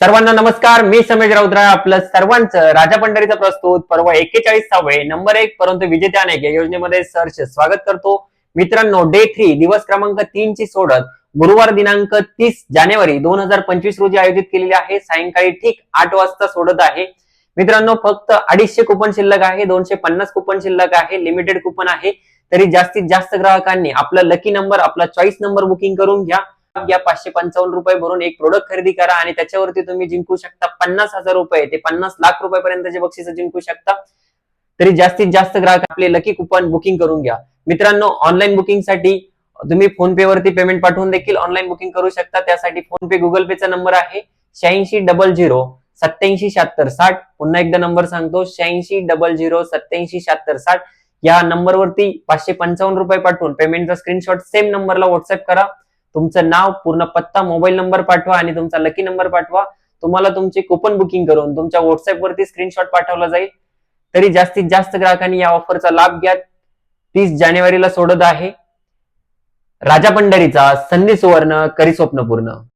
सर्वांना नमस्कार. मी समेश राऊतराय आपलं सर्वांचं राजा पंढरीचा प्रस्तुत पर्व 41 नंबर 1 परंतु विजेते अनेक या योजनेमध्ये सहर्ष स्वागत करतो. मित्रांनो, डे 3 दिवस क्रमांक 3 ची सोडत गुरुवार दिनांक 30 जानेवारी 2025 रोजी आयोजित केलेली आहे. सायंकाळी ठीक 8 वाजता सोडत आहे. मित्रांनो, फक्त 250 कुपन शिल्लक आहे, 250 कुपन शिल्लक आहे, लिमिटेड कुपन आहे. तरी जास्तीत जास्त ग्राहकांनी आपला लकी नंबर, आपला चॉईस नंबर बुकिंग करून घ्या. 555 रुपये भरून एक प्रोडक्ट खरेदी करा आणि त्याच्यावरती तुम्ही जिंकू शकता 50,000 रुपये ते 50 लाख रुपयापर्यंतचे बक्षीस जिंकू शकता. तरी जास्तीत जास्त ग्राहक आपले लकी कुपन बुकिंग करून घ्या. मित्रांनो, ऑनलाईन बुकिंग साठी तुम्ही फोन पे वरती पेमेंट पाठवून देखील ऑनलाईन बुकिंग करू शकता. त्यासाठी फोन पे गुगल पेचा नंबर आहे 8600 877660. पुन्हा एकदा नंबर सांगतो 8600 877660. या नंबरवरती 555 रुपये पाठवून पेमेंटचा स्क्रीनशॉट सेम नंबरला व्हॉट्सअप करा. तुमचं नाव, पूर्ण पत्ता, मोबाईल नंबर पाठवा आणि तुमचा लकी नंबर पाठवा. तुम्हाला तुमचे कुपन बुकिंग करून तुमच्या व्हॉट्सअप वरती स्क्रीनशॉट पाठवला जाईल. तरी जास्तीत जास्त ग्राहकांनी या ऑफरचा लाभ घ्या. 30 जानेवारीला सोडत आहे. राजा पंढरीचा संधी सुवर्ण, करी स्वप्न पूर्ण.